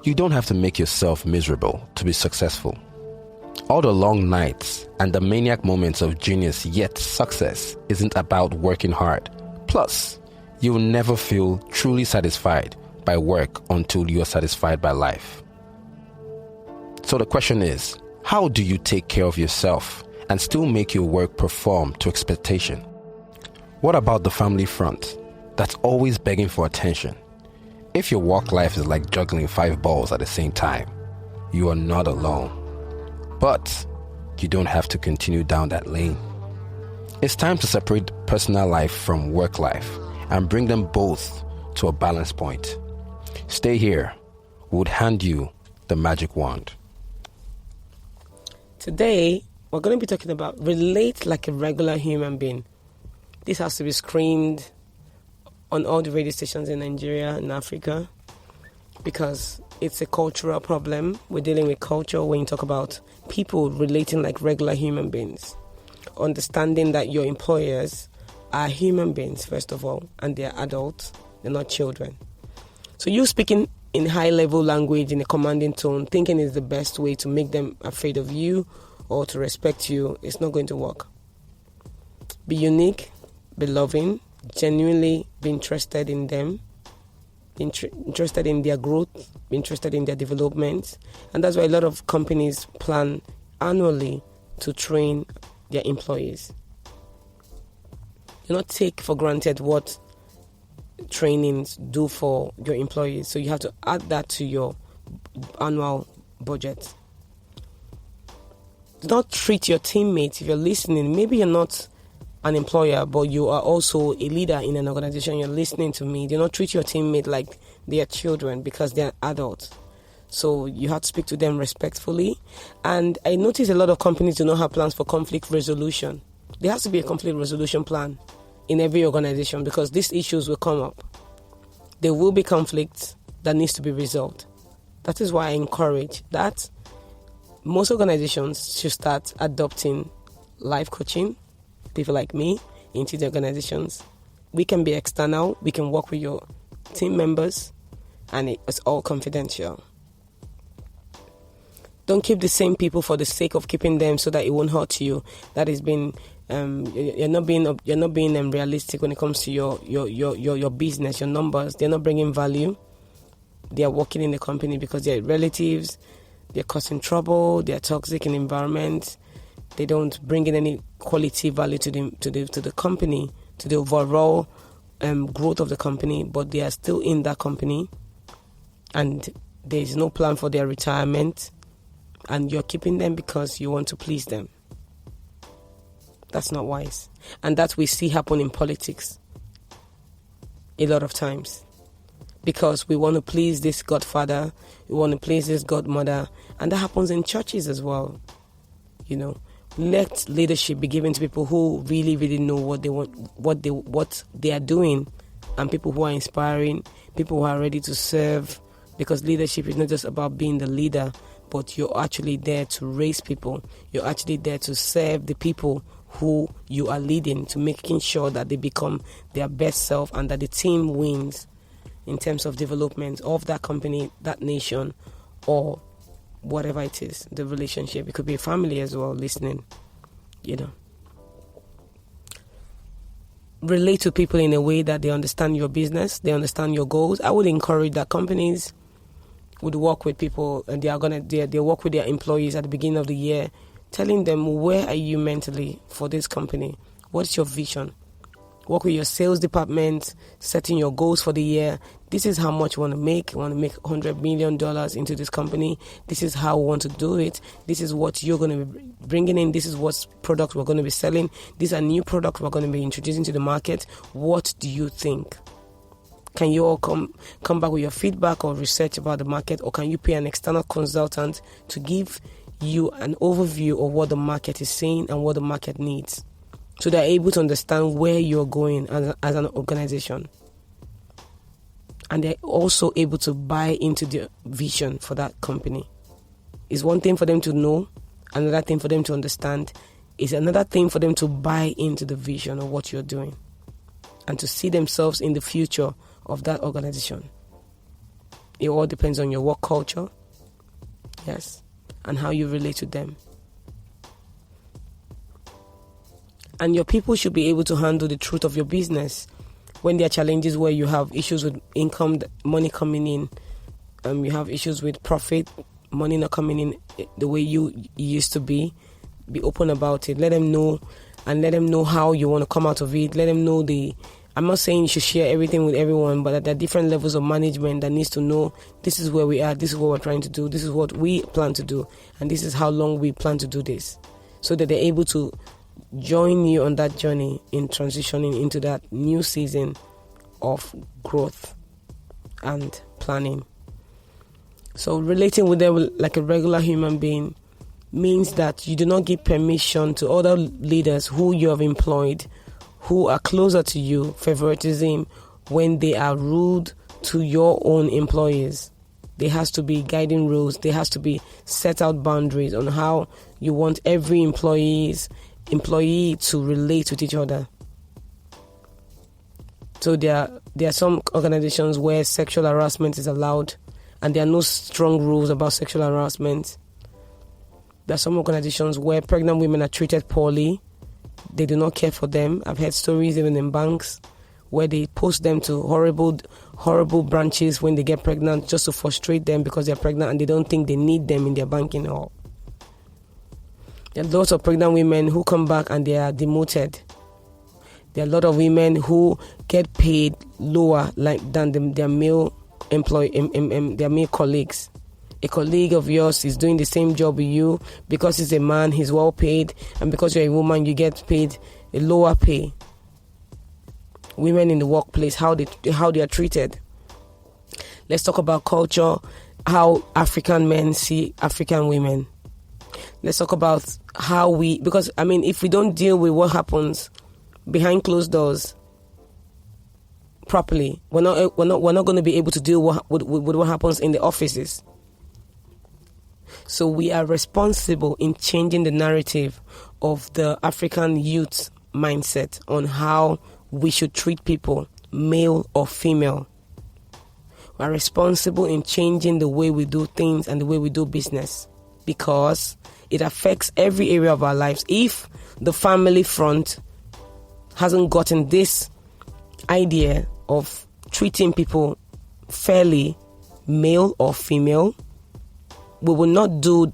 You don't have to make yourself miserable to be successful. All the long nights and the maniac moments of genius yet success isn't about working hard. Plus, you'll never feel truly satisfied by work until you are satisfied by life. So the question is, how do you take care of yourself and still make your work perform to expectation? What about the family front that's always begging for attention? If your work life is like juggling 5 balls at the same time, you are not alone. But you don't have to continue down that lane. It's time to separate personal life from work life and bring them both to a balance point. Stay here. We would hand you the magic wand. Today, we're going to be talking about relate like a regular human being. This has to be screened on all the radio stations in Nigeria and Africa because it's a cultural problem. We're dealing with culture when you talk about people relating like regular human beings. Understanding that your employers are human beings, first of all, and they're adults, they're not children. So you speaking in high-level language in a commanding tone, thinking is the best way to make them afraid of you or to respect you, it's not going to work. Be unique, be loving, genuinely be interested in them, be interested in their growth, be interested in their development. And that's why a lot of companies plan annually to train their employees. Do not take for granted what trainings do for your employees. So you have to add that to your annual budget. Do not treat your teammates, if you're listening, maybe you're not an employer, but you are also a leader in an organization, you're listening to me. Do not treat your teammate like they are children because they are adults. So you have to speak to them respectfully. And I notice a lot of companies do not have plans for conflict resolution. There has to be a conflict resolution plan in every organization because these issues will come up. There will be conflicts that needs to be resolved. That is why I encourage that most organizations should start adopting life coaching, people like me, into the organizations. We can be external, we can work with your team members, and it's all confidential. Don't keep the same people for the sake of keeping them so that it won't hurt you. That has been you're not being realistic when it comes to your business, your numbers. They're not bringing value. They are working in the company because they're relatives. They're causing trouble. They're toxic in the environment. They don't bring in any quality value to the company, to the overall growth of the company. But they are still in that company, and there is no plan for their retirement. And you're keeping them because you want to please them. That's not wise. And that we see happen in politics a lot of times. Because we want to please this godfather, we want to please this godmother. And that happens in churches as well. You know, let leadership be given to people who really, really know what they want, what they are doing. And people who are inspiring, people who are ready to serve. Because leadership is not just about being the leader, but you're actually there to raise people. You're actually there to serve the people who you are leading, to making sure that they become their best self and that the team wins in terms of development of that company, that nation, or whatever it is, the relationship. It could be a family as well, listening, you know. Relate to people in a way that they understand your business, they understand your goals. I would encourage that companies would work with people and they work with their employees at the beginning of the year, telling them, where are you mentally for this company? What's your vision? Work with your sales department, setting your goals for the year. This is how much you want to make. You want to make $100 million into this company. This is how we want to do it. This is what you're going to be bringing in. This is what products we're going to be selling. These are new products we're going to be introducing to the market. What do you think? Can you all come back with your feedback or research about the market, or can you pay an external consultant to give you an overview of what the market is saying and what the market needs, so they're able to understand where you're going as an organization, and they're also able to buy into the vision for that company. It's one thing for them to know, another thing for them to understand, is another thing for them to buy into the vision of what you're doing and to see themselves in the future of that organization. It all depends on your work culture, yes, and how you relate to them. And your people should be able to handle the truth of your business. When there are challenges where you have issues with income, money coming in, you have issues with profit, money not coming in the way you used to be open about it. Let them know, and let them know how you want to come out of it. Let them know I'm not saying you should share everything with everyone, but that there are different levels of management that needs to know this is where we are, this is what we're trying to do, this is what we plan to do, and this is how long we plan to do this. So that they're able to join you on that journey in transitioning into that new season of growth and planning. So relating with them like a regular human being means that you do not give permission to other leaders who you have employed, who are closer to you, favoritism when they are rude to your own employees. There has to be guiding rules. There has to be set out boundaries on how you want every employee to relate with each other. So there are some organizations where sexual harassment is allowed, and there are no strong rules about sexual harassment. There are some organizations where pregnant women are treated poorly. They do not care for them. I've heard stories even in banks where they post them to horrible branches when they get pregnant just to frustrate them because they're pregnant and they don't think they need them in their banking hall. There are lots of pregnant women who come back and they are demoted. There are a lot of women who get paid lower than their male their male colleagues. A colleague of yours is doing the same job with you. Because he's a man, he's well paid, and because you're a woman, you get paid a lower pay. Women in the workplace, how they are treated. Let's talk about culture, how African men see African women. Let's talk about because if we don't deal with what happens behind closed doors properly, we're not going to be able to deal with what happens in the offices. So we are responsible in changing the narrative of the African youth mindset on how we should treat people, male or female. We are responsible in changing the way we do things and the way we do business, because it affects every area of our lives. If the family front hasn't gotten this idea of treating people fairly, male or female, we will not do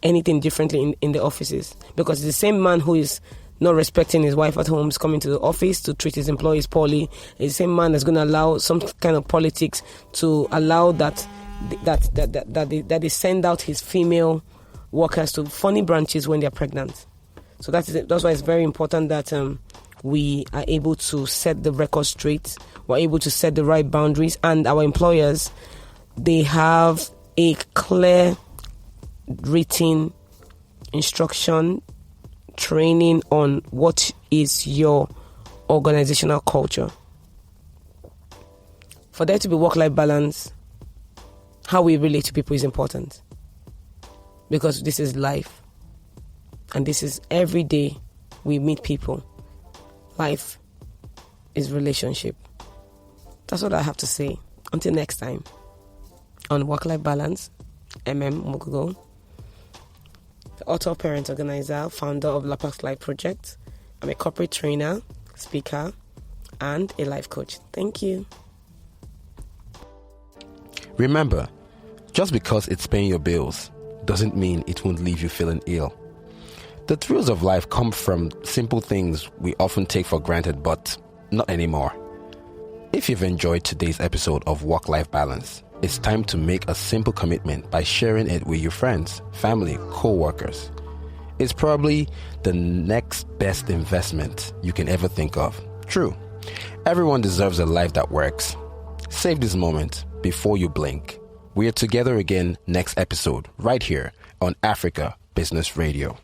anything differently in the offices, because the same man who is not respecting his wife at home is coming to the office to treat his employees poorly. The same man is going to allow some kind of politics to allow that they send out his female workers to funny branches when they're pregnant. So that's why it's very important that we are able to set the record straight. We're able to set the right boundaries, and our employers, they have a clear written instruction training on what is your organizational culture. For there to be work-life balance, how we relate to people is important, because this is life, and this is every day we meet people. Life is relationship. That's what I have to say. Until next time on Work-Life Balance, Mugugo, the author, parent, organizer, founder of Lapax Life Project. I'm a corporate trainer, speaker, and a life coach. Thank you. Remember, just because it's paying your bills doesn't mean it won't leave you feeling ill. The thrills of life come from simple things we often take for granted, but not anymore. If you've enjoyed today's episode of Work-Life Balance, it's time to make a simple commitment by sharing it with your friends, family, co-workers. It's probably the next best investment you can ever think of. True, everyone deserves a life that works. Save this moment before you blink. We are together again next episode, right here on Africa Business Radio.